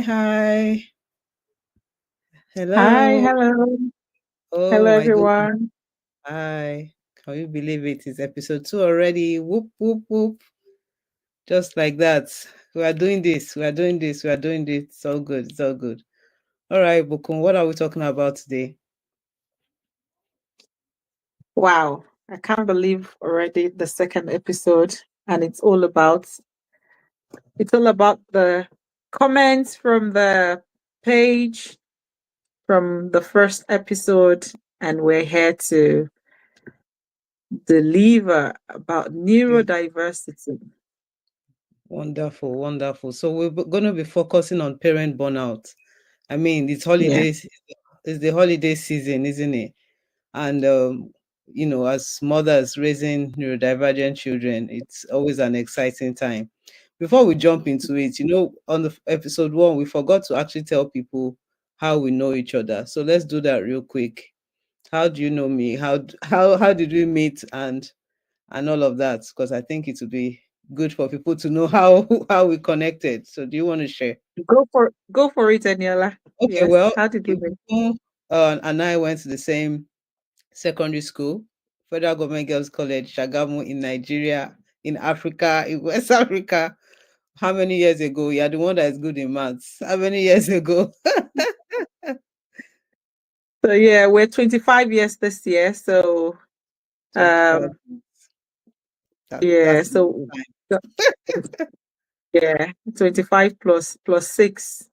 Hi. Hi, Hello. hello. Oh Hello, my goodness. everyone. Hi. Can you believe it? It's episode 2 already. Whoop, whoop, whoop. Just like that. We are doing this. We are doing this. We are doing this. It's all good. It's all good. All right, Bukun, what are we talking about today? Wow, I can't believe already the second episode, and it's all about the comments from the page from the first episode, and we're here to deliver about Yeah. neurodiversity. Wonderful, wonderful. So we're going to be focusing on parent burnout. I mean, it's Yeah. holidays. It's the holiday season, isn't it? And as mothers raising neurodivergent children, it's always an exciting time. Before we jump into it, on the episode 1, we forgot to actually tell people how we know each other. So let's do that real quick. How do you know me? How did we meet, and all of that? Because I think it would be good for people to know how how we connected. So do you want to share? Go for it, Eniola. Okay, Yes. well, How did we meet? Ibukun, and I went to the same secondary school, Federal Government Girls College, Shagamu, in Nigeria, in Africa, in West Africa. How many years ago? You're the one that is good in maths. How many years ago? So yeah, we're 25 years this year. So 25. um That's yeah, a long so time. yeah, 25 plus 6.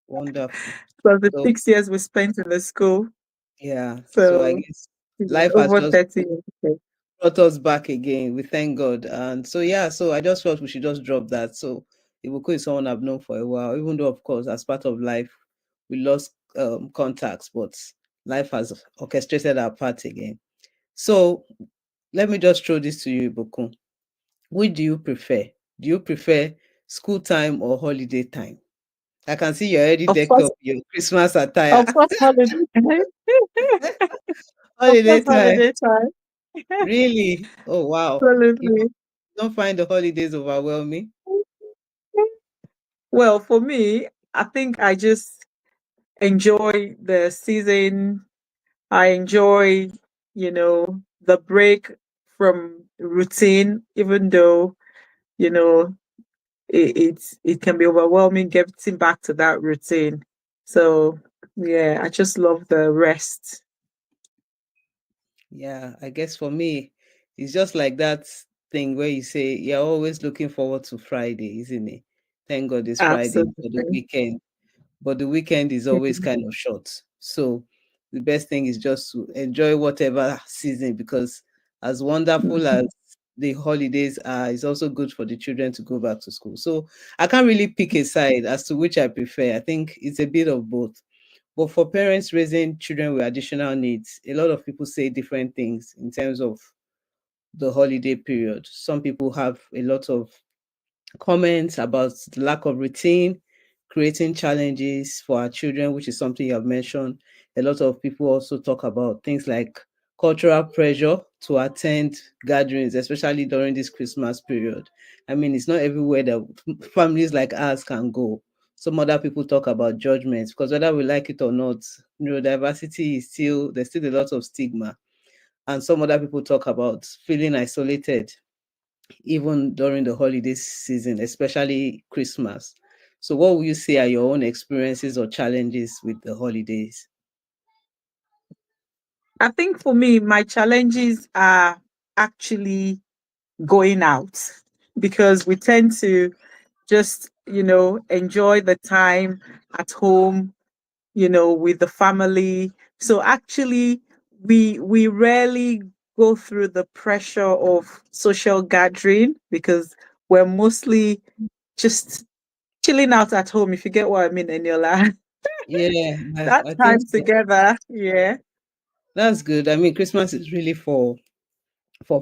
Wonderful. Plus the So 6 years we spent in the school. yeah. So I So guess yeah, life has over just 30 years. Okay. brought us back again. We thank God. And so yeah, so I just felt we should just drop that. So Ibuku is someone I've known for a while, even though of course as part of life we lost contacts, but life has orchestrated our path again. So let me just throw this to you, Ibuku. Which do you prefer? Do you prefer school time or holiday time? I can see you're already Of decked course, up your Christmas attire. of course, holiday time. Of Holiday course, time. holiday time. Really? Oh wow. You Absolutely. don't find the holidays overwhelming? Well, for me, I think I just enjoy the season. I enjoy, the break from routine, even though, you know, it can be overwhelming getting back to that routine. So yeah, I just love the rest. Yeah, I guess for me, it's just like that thing where you say you're always looking forward to Friday, isn't it? Thank God it's Friday for the Absolutely. weekend, but the weekend is always Mhm. kind of short. So the best thing is just to enjoy whatever season, because as wonderful as Mhm. the holidays are, it's also good for the children to go back to school. So I can't really pick a side as to which I prefer. I think it's a bit of both. But for parents raising children with additional needs, a lot of people say different things in terms of the holiday period. Some people have a lot of comments about the lack of routine, creating challenges for our children, which is something you have mentioned. A lot of people also talk about things like cultural pressure to attend gatherings, especially during this Christmas period. I mean, it's not everywhere that families like ours can go. Some other people talk about judgments, because whether we like it or not, neurodiversity is still, there's still a lot of stigma. And some other people talk about feeling isolated even during the holiday season, especially Christmas. So, what will you say are your own experiences or challenges with the holidays? I think for me, my challenges are actually going out because we tend to just, enjoy the time at home, with the family. So actually, we rarely go through the pressure of social gathering because we're mostly just chilling out at home, if you get what I mean, Eniola. Yeah, That I think time so. together, yeah. That's good. I mean, Christmas is really for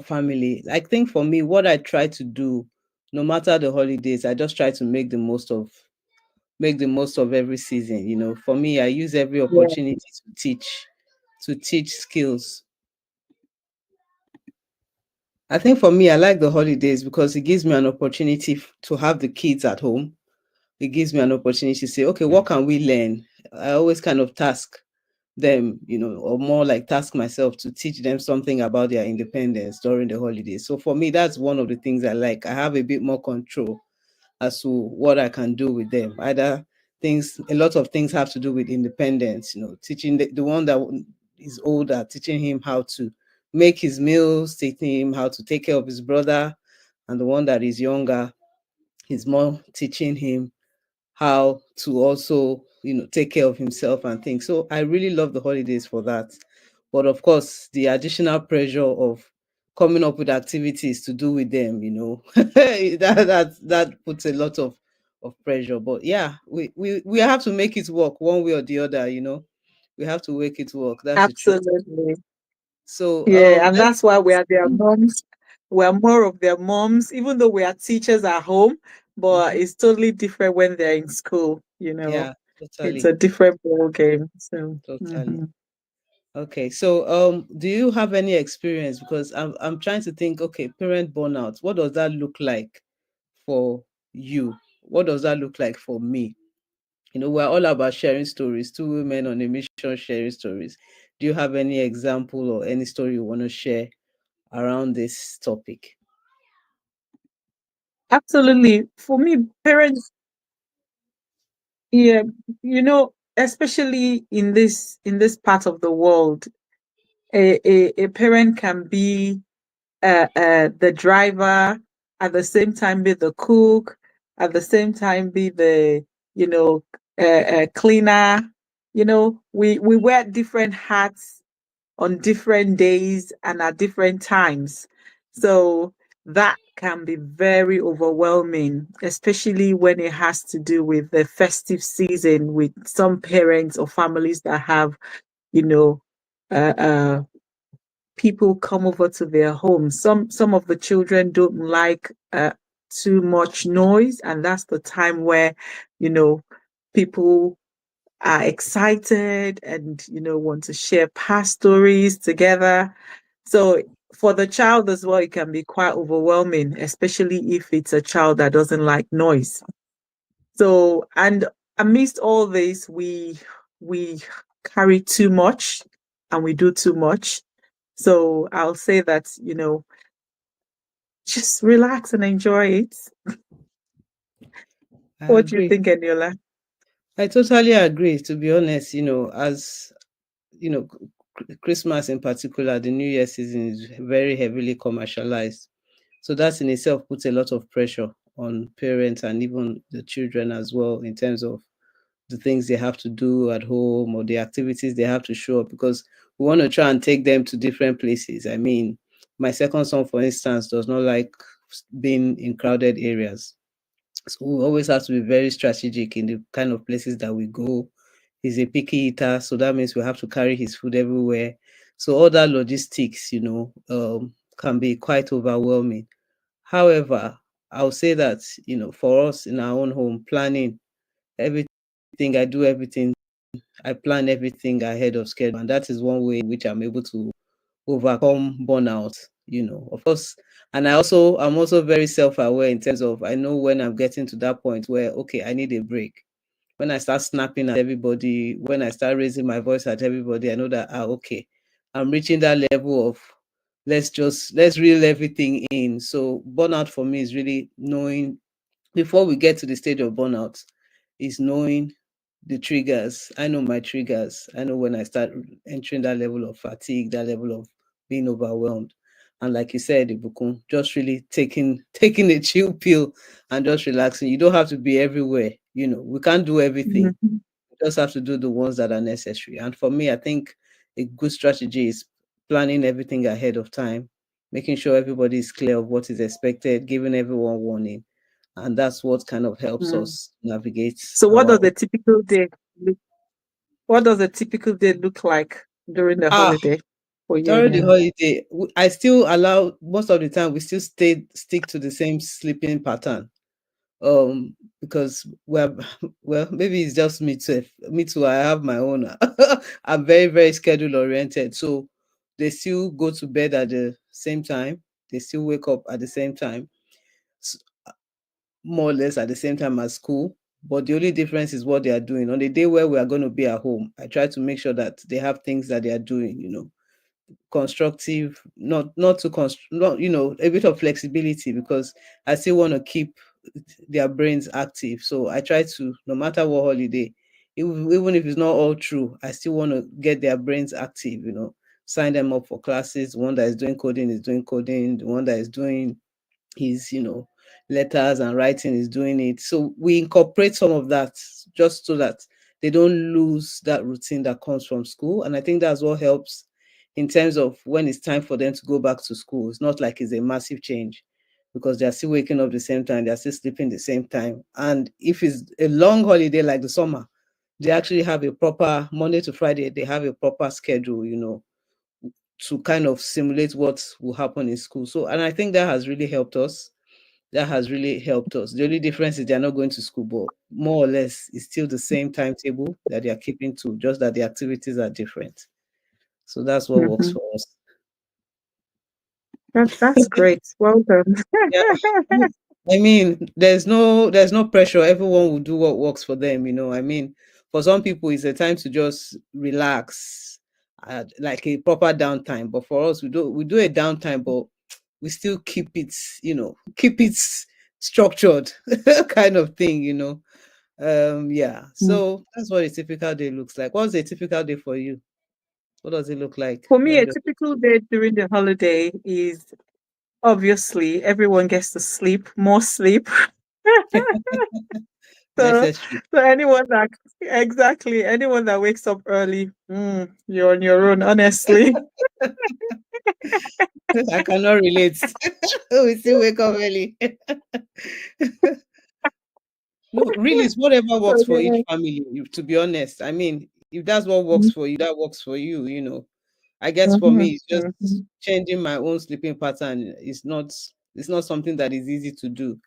family. I think for me, what I try to do, no matter the holidays, I just try to make the most of every season. For me, I use every Yeah. opportunity to teach skills. I think for me, I like the holidays because it gives me an opportunity to have the kids at home, it gives me an opportunity to say, okay, what can we learn? I always kind of task them, or more like task myself to teach them something about their independence during the holidays. So for me, that's one of the things I like. I have a bit more control as to what I can do with them. Either things, a lot of things have to do with independence, teaching the one that is older, teaching him how to make his meals, teaching him how to take care of his brother, and the one that is younger is more teaching him how to also, take care of himself and things. So I really love the holidays for that. But of course, the additional pressure of coming up with activities to do with them, that puts a lot of pressure. But yeah, we have to make it work one way or the other. We have to make it work. That's the truth. Absolutely. So Yeah, and that's why we are their moms. We are more of their moms, even though we are teachers at home, but mhm, it's totally different when they're in school, yeah, It's totally, a different ball game. So totally. Okay, so do you have any experience? Because I'm trying to think, okay, parent burnout, what does that look like for you? What does that look like for me? We're all about sharing stories, two women on a mission sharing stories. Do you have any example or any story you want to share around this topic? absolutely. For me, parents, yeah, especially in this part of the world, a parent can be the driver, at the same time be the cook, at the same time be the you know cleaner. We wear different hats on different days and at different times. So that can be very overwhelming, especially when it has to do with the festive season with some parents or families that have, you know, uh, uh, people come over to their home. Some of the children don't like too much noise, and that's the time where, you know, people are excited and want to share past stories together. So for the child as well, it can be quite overwhelming, especially if it's a child that doesn't like noise. So, and amidst all this, we carry too much and we do too much. So I'll say that, just relax and enjoy it. I What do you agree. think, Eniola? I totally agree. To be honest, as you know, Christmas in particular, the New Year season is very heavily commercialized. So that in itself puts a lot of pressure on parents and even the children as well in terms of the things they have to do at home or the activities they have to show up because we want to try and take them to different places. I mean, my second son, for instance, does not like being in crowded areas. So we always have to be very strategic in the kind of places that we go. He's a picky eater, so that means we have to carry his food everywhere. So all that logistics, can be quite overwhelming. However, I'll say that, for us in our own home, planning everything, I do everything, I plan everything ahead of schedule. And that is one way in which I'm able to overcome burnout, of course. And I'm also very self-aware in terms of I know when I'm getting to that point where okay, I need a break. When I start snapping at everybody, when I start raising my voice at everybody, I know that okay, I'm reaching that level of let's reel everything in. So burnout for me is really knowing before we get to the stage of burnout is knowing the triggers. I know my triggers. I know when I start entering that level of fatigue, that level of being overwhelmed. And like you said, Ibukun, just really taking a chill pill and just relaxing. You don't have to be everywhere. We can't do everything. Mhm. We just have to do the ones that are necessary. And for me, I think a good strategy is planning everything ahead of time, making sure everybody is clear of what is expected, giving everyone warning, and that's what kind of helps Mm. us navigate So what our does a typical day look, what does a typical day look like during the ah holiday for you, during the Eniola? holiday. I still allow most of the time we still stick to the same sleeping pattern because well well maybe it's just me too. I have my own I'm very very schedule oriented, so they still go to bed at the same time, they still wake up at the same time, s- more or less at the same time as school. but the only difference is what they are doing. On the day where we are going to be at home, I try to make sure that they have things that they are doing, constructive, not to not, a bit of flexibility, because I still want to keep their brains active. So I try to, no matter what holiday, even if it's not all true, I still want to get their brains active, sign them up for classes. The one that is doing coding is doing coding. The one that is doing his, letters and writing is doing it. So we incorporate some of that just so that they don't lose that routine that comes from school. And I think that's what helps in terms of when it's time for them to go back to school. It's not like it's a massive change, because they're still waking up the same time, they're still sleeping the same time. And if it's a long holiday like the summer, they actually have a proper Monday to Friday, they have a proper schedule, to kind of simulate what will happen in school. So, and I think that has really helped us. That has really helped us. The only difference is they're not going to school, but more or less it's still the same timetable that they are keeping to, just that the activities are different. So that's what works Hmm. for us. That's great. Well done. Yeah. I mean, there's no pressure. Everyone will do what works for them, I mean, for some people it's a time to just relax, like a proper downtime. But for us, we do a downtime, but we still keep it structured, kind of thing, yeah. Mm. So that's what a typical day looks like. What's a typical day for you? What does it look like For me, when a the typical day during the holiday is obviously everyone gets to sleep, more sleep. So, necessary? so anyone that exactly anyone that wakes up early, you're on your own, honestly. I cannot relate. We still wake up early. No, really, it's whatever So works for each yeah. family, to be honest. I mean, if that's what works Mhm, for you, that works for you. I guess for me, mhm, it's just mhm, changing my own sleeping pattern. It's not something that is easy to do,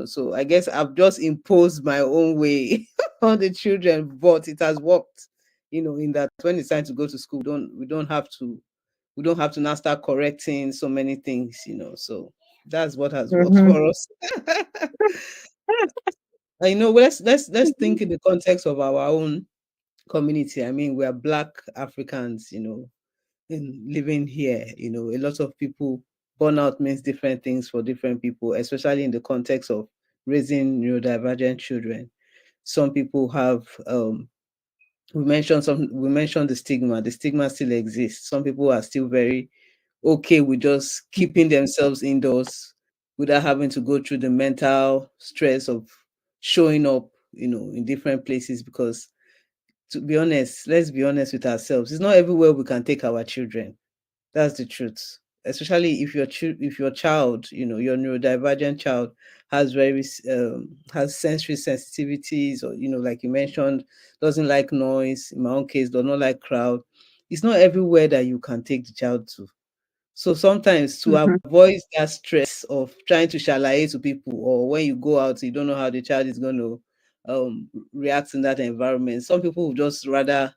So I guess I've just imposed my own way on the children, but it has worked, in that when it's time to go to school, we don't have to now start correcting so many things, So that's what has worked mhm, for us. I know. Let's think in the context of our own community. I mean, we are Black Africans, living here. A lot of people, burnout means different things for different people, especially in the context of raising neurodivergent children. Some people have, we mentioned the stigma. The stigma still exists. Some people are still very okay with just keeping themselves indoors without having to go through the mental stress of showing up, in different places. Because, to be honest, let's be honest with ourselves, it's not everywhere we can take our children. That's the truth. Especially if your child, your neurodivergent child has sensory sensitivities, or, like you mentioned, doesn't like noise. In my own case, does not like crowd. It's not everywhere that you can take the child to. So sometimes, to mhm, avoid that stress of trying to shalaye to people, or when you go out, you don't know how the child is going to react in that environment. Some people would just rather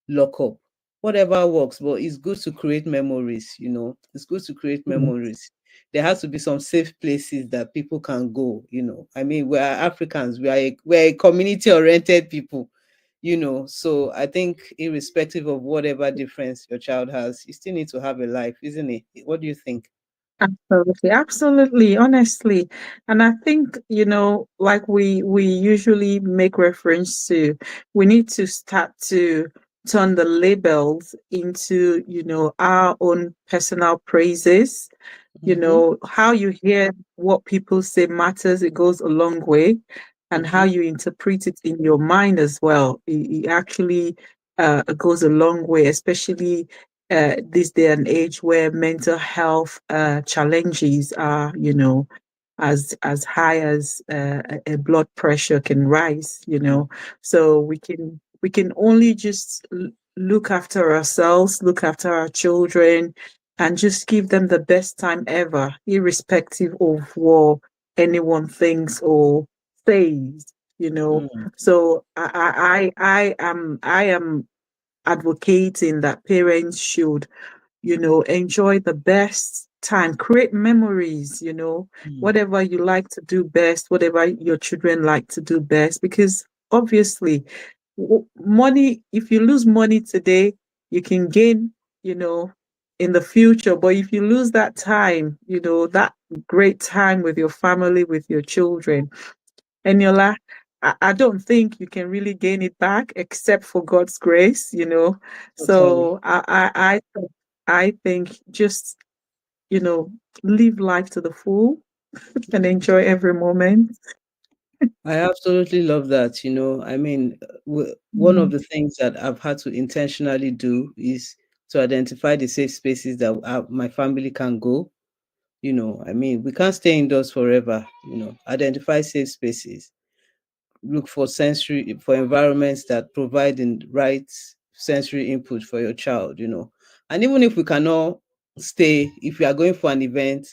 lock up. Whatever works, but it's good to create memories. It's good to create mhm, memories. There has to be some safe places that people can go. I mean, we are Africans. We are a community-oriented people, so I think, irrespective of whatever difference your child has, you still need to have a life, isn't it? What do you think? absolutely, absolutely, honestly. And I think, like we usually make reference to, we need to start to turn the labels into, our own personal praises. Mm-hmm, How you hear what people say matters. It goes a long way. And how mm-hmm, you interpret it in your mind as well. It actually goes a long way, especially this day and age where mental health challenges are, as high as a blood pressure can rise. So we can only just look after ourselves, look after our children, and just give them the best time ever, irrespective of what anyone thinks or says. You know, mm, so I am advocating that parents should, enjoy the best time, create memories, Mm. whatever you like to do best, whatever your children like to do best. Because obviously, money, if you lose money today, you can gain, you know, in the future. But if you lose that time, that great time with your family, with your children, Eniola, I don't think you can really gain it back except for God's grace. Totally. So I think just, you know, live life to the full and enjoy every moment. I absolutely love that. I mean, one of Mm, the things that I've had to intentionally do is to identify the safe spaces that my family can go. I mean, we can't stay indoors forever. Identify safe spaces, look for environments that provide the right sensory input for your child. And even if we cannot stay, if you are going for an event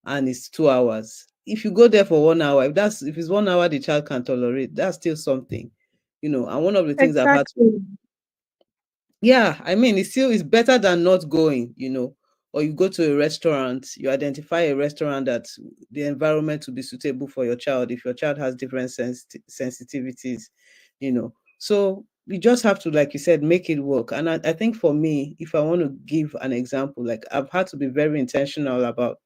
and it's 2 hours, if you go there for 1 hour, if it's 1 hour the child can tolerate, that's still something. And one of the things I've had to, exactly. yeah, I mean, it's better than not going. Or you go to a restaurant, you identify a restaurant that the environment will be suitable for your child if your child has different sensitivities, you know. So we just have to, like you said, make it work. And I think for me, if I want to give an example, like I've had to be very intentional about,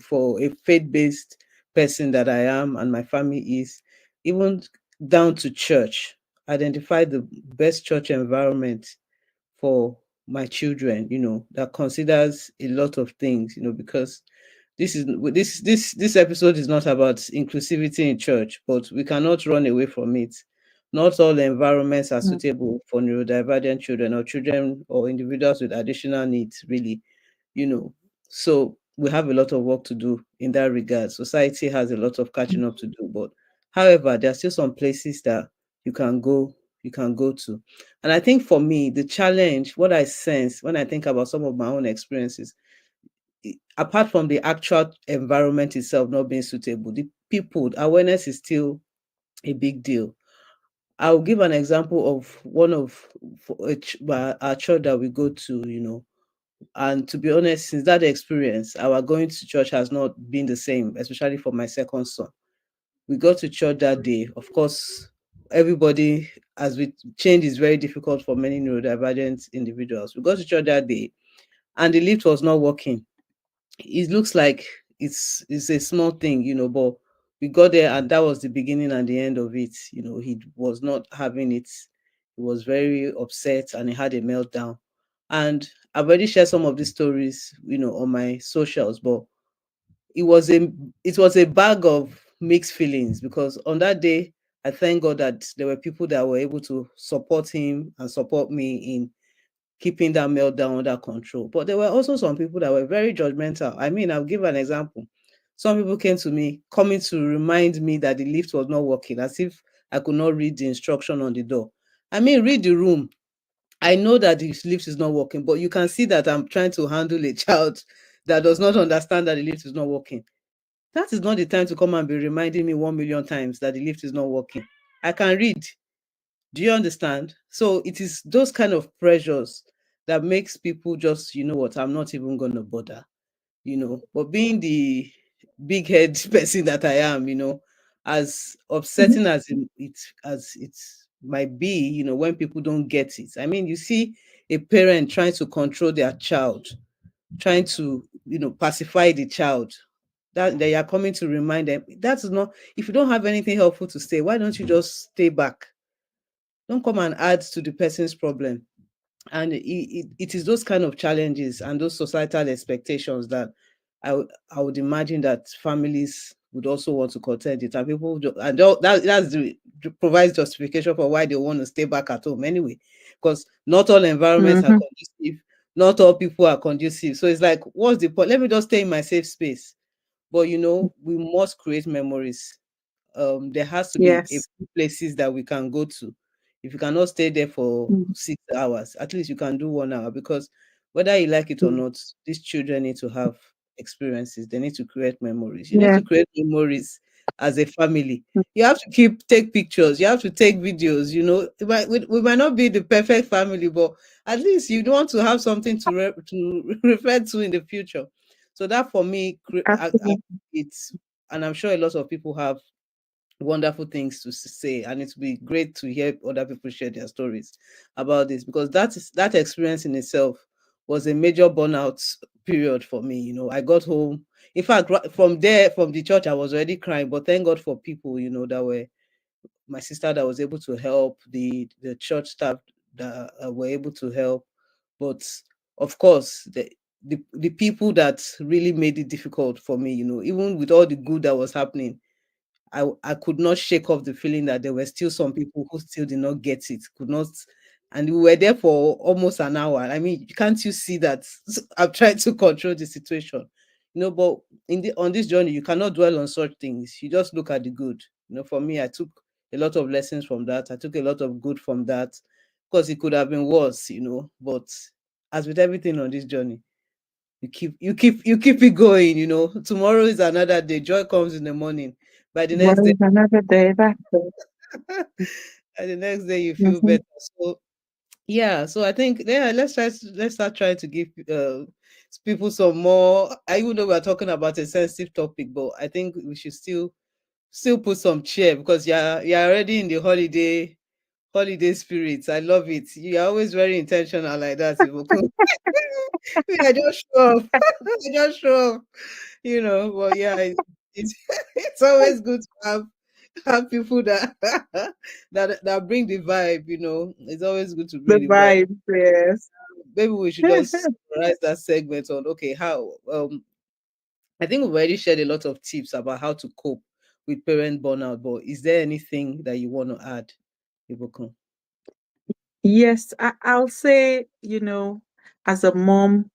for a faith-based person that I am and my family is, even down to church, identify the best church environment for my children, that considers a lot of things, because this episode is not about inclusivity in church, but we cannot run away from it. Not all environments are Mm, suitable for neurodivergent children or children or individuals with additional needs, really, you know. So we have a lot of work to do in that regard. Society has a lot of catching up to do, but however, there are still some places that you can go, you can go to. And I think for me, the challenge, what I sense when I think about some of my own experiences, apart from the actual environment itself not being suitable, the people awareness is still a big deal. I'll give an example of one of our church that we go to, and to be honest, since that experience, our going to church has not been the same, especially for my second son. We got to church that day. Of course, everybody, as we change is very difficult for many neurodivergent individuals. We got to church that day and the lift was not working. It looks like it's a small thing, but we got there and that was the beginning and the end of it. He was not having it. He was very upset and he had a meltdown. And I've already shared some of these stories, on my socials, but it was a it was a bag of mixed feelings because on that day I thank God that there were people that were able to support him and support me in keeping that meltdown under control. But there were also some people that were very judgmental. I mean, I'll give an example. Some people came to me coming to remind me that the lift was not working, as if I could not read the instruction on the door. I mean, read the room. I know that the lift is not working, but you can see that I'm trying to handle a child that does not understand that the lift is not working. That is not the time to come and be reminding me 1 million times that the lift is not working. I can read. Do you understand? So it is those kind of pressures that makes people just, you know what, I'm not even gonna bother, But being the big head person that I am, as mhm, upsetting as it might be, when people don't get it. I mean, you see a parent trying to control their child, trying to, pacify the child. That they are coming to remind them that is not, if you don't have anything helpful to say, why don't you just stay back? Don't come and add to the person's problem. And it is those kind of challenges and those societal expectations that I would imagine that families would also want to contend it, and people and provides justification for why they want to stay back at home anyway, because not all environments are mhm, conducive, not all people are conducive. So it's like, what's the point? Let me just stay in my safe space. But we must create memories. There has to be a yes. few places that we can go to. If you cannot stay there for Mm, 6 hours, at least you can do 1 hour, because whether you like it or mm, not, these children need to have experiences. They need to create memories. You need yeah. to create memories as a family. You have to take pictures, you have to take videos, we might not be the perfect family, but at least you want to have something to refer to in the future. So that for me, Absolutely. it's, and I'm sure a lot of people have wonderful things to say, and it would be great to hear other people share their stories about this, because that experience in itself was a major burnout period for me. I got home, in fact, from there, from the church, I was already crying, but thank God for people, that were my sister, that was able to help, the church staff that were able to help. But of course, the people that really made it difficult for me, even with all the good that was happening, I could not shake off the feeling that there were still some people who still did not get it, could not, and we were there for almost an hour. I mean, can't you see that I've tried to control the situation? But on this journey, you cannot dwell on such things. You just look at the good. For me, I took a lot of lessons from that. I took a lot of good from that, because it could have been worse, but as with everything on this journey, you keep it going. Tomorrow is another day. Joy comes in the morning. By the next Well, day, it's another day. That's it. by the next day, you feel Mhm. better. So yeah, so I think, yeah, let's start trying to give people some more. I even though we're talking about a sensitive topic, but I think we should still put some cheer, because you're already in the holiday spirits. I love it. You're always very intentional like that, Ibukun. I just show up. I just show up. But yeah, it's it's always good to have people that that bring the vibe. It's always good to The bring the vibe. vibes, yes. Maybe we should just summarize that segment on, okay, how I think we've already shared a lot of tips about how to cope with parent burnout, but is there anything that you want to add, Ibukun? Yes, I'll say, as a mom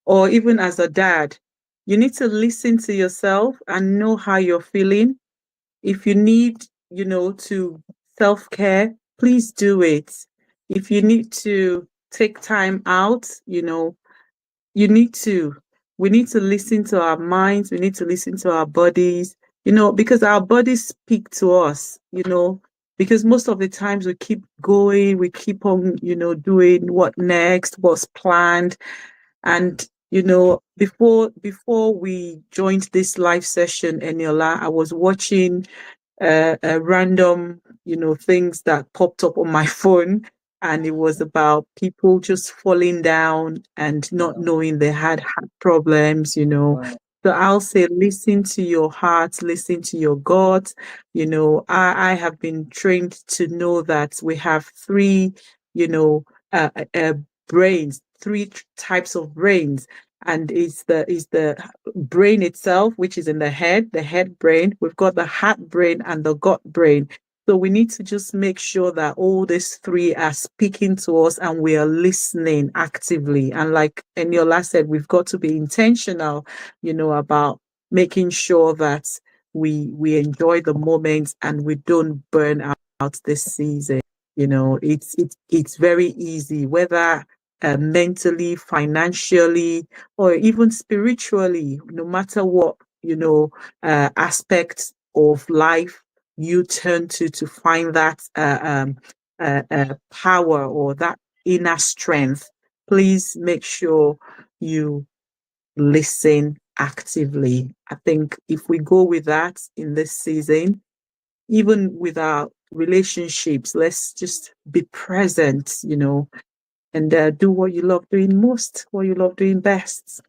or even as a dad, you need to listen to yourself and know how you're feeling. If you need, to self-care, please do it. If you need to take time out, you need to we need to listen to our minds, we need to listen to our bodies, because our bodies speak to us, because most of the times we keep going, we keep on, doing what next, what's planned. And before we joined this live session, Eniola, I was watching random, things that popped up on my phone. And it was about people just falling down and not Wow. knowing they had heart problems. Wow. So I'll say, listen to your heart, listen to your gut. I have been trained to know that we have three, you know, brains, three types of brains. And it's the brain itself, which is in the head brain. We've got the heart brain and the gut brain. So we need to just make sure that all these three are speaking to us and we are listening actively. And like Eniola said, we've got to be intentional, about making sure that we enjoy the moments and we don't burn out this season. It's very easy, whether mentally, financially, or even spiritually, no matter what, aspects of life you turn to find that power or that inner strength. Please make sure you listen actively. I think if we go with that in this season, even with our relationships, let's just be present, and do what you love doing most, what you love doing best,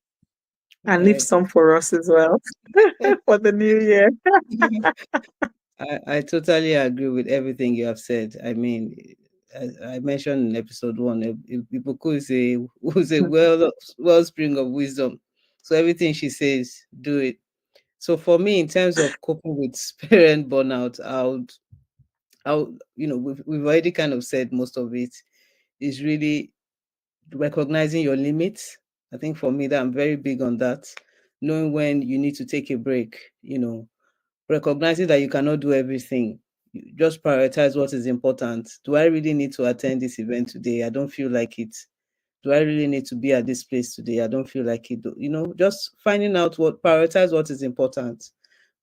and leave I, some for us as well for the new year. I totally agree with everything you have said. I mean, as I mentioned in episode one, Ibuku is a wellspring of wisdom. So everything she says, do it. So for me, in terms of coping with parent burnout, we've already kind of said most of it. Is really recognizing your limits. I think for me, that I'm very big on that. Knowing when you need to take a break, recognizing that you cannot do everything. You just prioritize what is important. Do I really need to attend this event today? I don't feel like it. Do I really need to be at this place today? I don't feel like it. Just finding out prioritize what is important,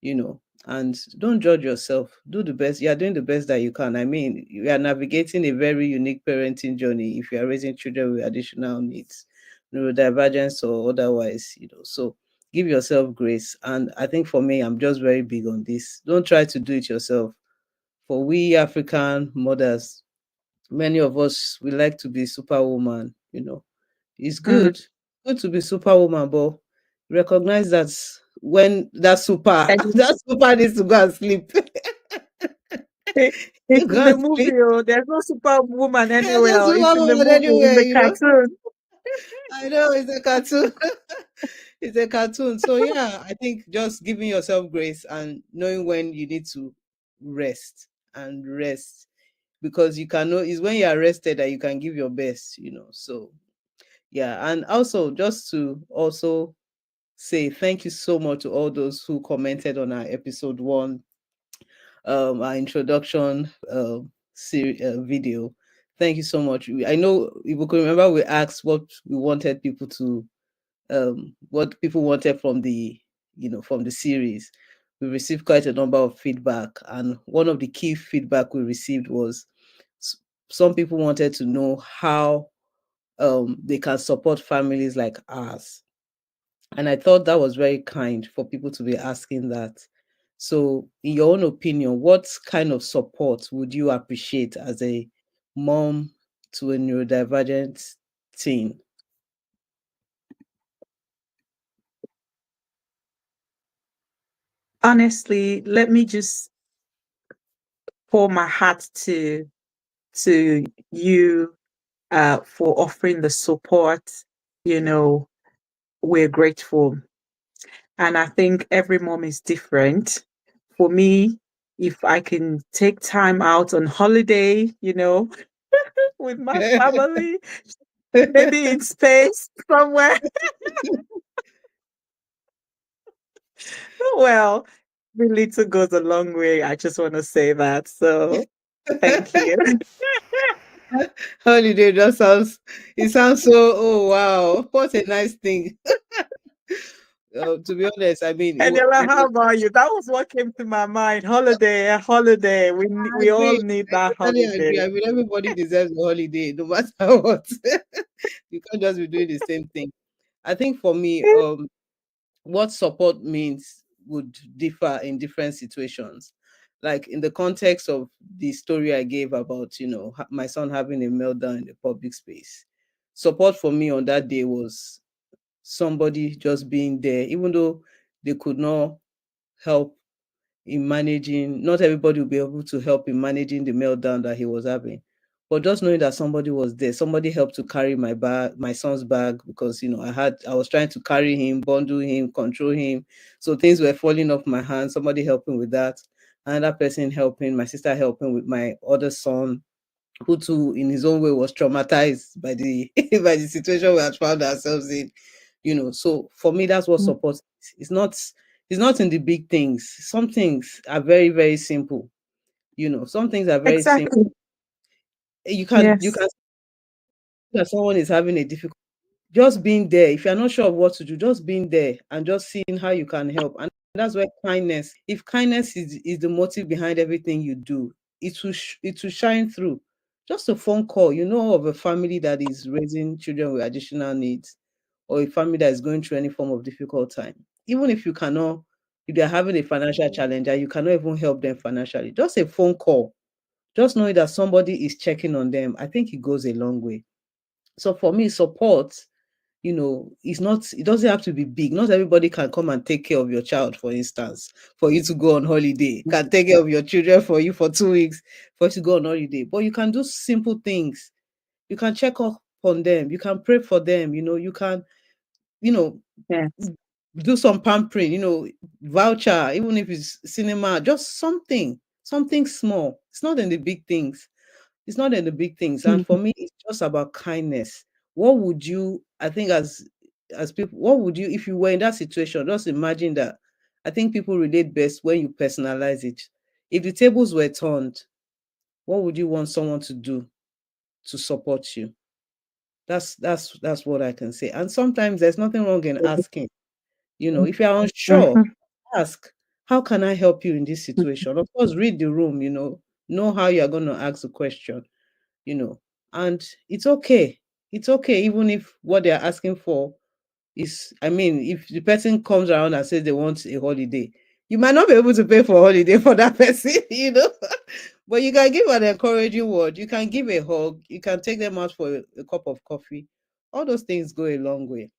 you know. and don't judge yourself. Do the best. You are doing the best that you can. I mean, you are navigating a very unique parenting journey if you are raising children with additional needs, neurodivergence or otherwise, So give yourself grace. And I think for me, I'm just very big on this. Don't try to do it yourself. For we African mothers, many of us we like to be superwoman. It's Mm. good to be superwoman, but recognize that when that super And that super needs to go and sleep. it, You it's in go the and movie. sleep. Oh, there's no superwoman There's no anywhere. It's in the superwoman movie, in the anywhere. cartoon. I know it's a cartoon. It's a cartoon. So yeah, I think just giving yourself grace and knowing when you need to rest and rest, because you can know it's when you are rested that you can give your best. So yeah, and also just to also say thank you so much to all those who commented on our episode 1, our introduction video. Thank you so much. I know if you can remember, we asked what people wanted from the series. We received quite a number of feedback, and one of the key feedback we received was s- some people wanted to know how they can support families like ours. And I thought that was very kind for people to be asking that. So, in your own opinion, what kind of support would you appreciate as a mom to a neurodivergent teen? Honestly, let me just pour my heart to you for offering the support. You know, we're grateful. And I think every mom is different. For me, if I can take time out on holiday, with my family, maybe in space somewhere, well, the little goes a long way. I just want to say that. So thank you. Holiday just sounds, it sounds so, oh wow, what a nice thing. To be honest, I mean, And you're like, how about you? That was what came to my mind. Holiday, a holiday. I We all agree. need I that totally agree. holiday. I mean, everybody deserves a holiday, no matter what. You can't just be doing the same thing. I think for me, what support means would differ in different situations. Like in the context of the story I gave about, my son having a meltdown in the public space. Support for me on that day was somebody just being there, even though they could not help in managing, not everybody will be able to help in managing the meltdown that he was having. But just knowing that somebody was there, somebody helped to carry my bag, my son's bag, because I was trying to carry him, bundle him, control him. So things were falling off my hands, somebody helping with that, another person helping, my sister helping with my other son, who too in his own way was traumatized by the by the situation we had found ourselves in. So for me, that's what Mm. support is. It's not in the big things. Some things are very, very simple. Some things are very simple. Exactly. You can Yes. see that someone is having a difficult, just being there. If you're not sure of what to do, just being there and just seeing how you can help. And that's where kindness, if kindness is the motive behind everything you do, it will shine through. Just a phone call, of a family that is raising children with additional needs, or a family that is going through any form of difficult time. Even if they're having a financial challenge and you cannot even help them financially, just a phone call, just knowing that somebody is checking on them, I think it goes a long way. So for me, support, it doesn't have to be big. Not everybody can come and take care of your child, for instance, for you to go on holiday, can take care of your children for you for 2 weeks, for you to go on holiday. But you can do simple things. You can check up on them. You can pray for them. You can, you know, Yes. do some pampering, voucher, even if it's cinema, just something small. It's not in the big things. It's not in the big things. And for Mhm. me, it's just about kindness. What would you, I think, as people, what would you, if you were in that situation, just imagine that. I think people relate best when you personalize it. If the tables were turned, what would you want someone to do to support you? That's what I can say. And sometimes there's nothing wrong in asking. If you're unsure, Mhm. ask. How can I help you in this situation? Of course, read the room, know how you're going to ask the question, you know, and it's okay. It's okay, even if what they're asking for is, I mean, if the person comes around and says they want a holiday, you might not be able to pay for a holiday for that person, but you can give an encouraging word, you can give a hug, you can take them out for a cup of coffee. All those things go a long way.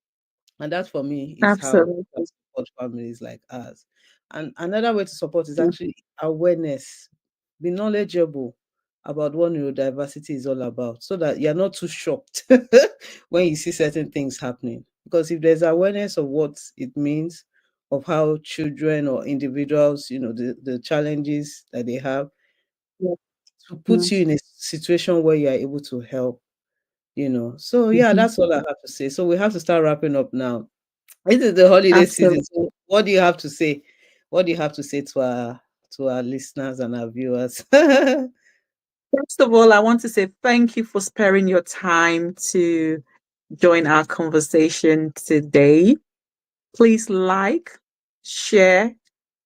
And that for me is how we can Absolutely. support families like ours. And another way to support is actually awareness. Be knowledgeable about what neurodiversity is all about so that you're not too shocked when you see certain things happening. Because if there's awareness of what it means, of how children or individuals, the challenges that they have, to put Mhm. you in a situation where you are able to help. So yeah, Mhm. that's all I have to say. So we have to start wrapping up now. This is the holiday season. Absolutely. So what do you have to say? What do you have to say to our listeners and our viewers? First of all, I want to say thank you for sparing your time to join our conversation today. Please like, share,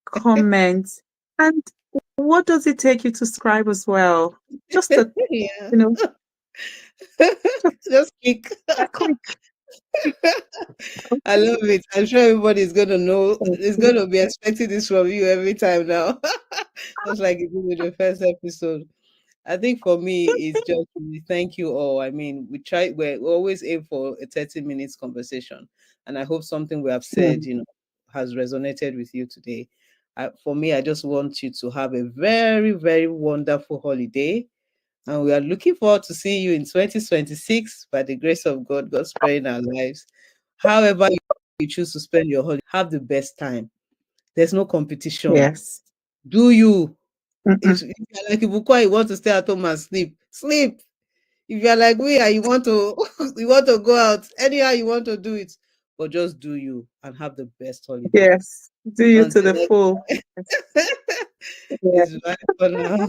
comment, and what does it take you to subscribe as well? Just a, Yeah. you know, just Just click. a click. I love it. I'm sure everybody's gonna know. Thank Is you. gonna be expecting this from you every time now. Just like you did with the first episode. I think for me, it's just really thank you all. I mean, we always aim for a 30 minutes conversation. And I hope something we have said, Mm, has resonated with you today. For me, I just want you to have a very, very wonderful holiday. And we are looking forward to seeing you in 2026 by the grace of God, God sparing our lives. However, you choose to spend your holiday, have the best time. There's no competition. yes. Do you? Mm-mm. If you're like Ibukun, you want to stay at home and sleep, sleep. If you're like we and you want to you want to go out, anyhow you want to do it, but just do you and have the best holiday. Yes. Do you to Until the next full. time, Yeah. it's bye for now.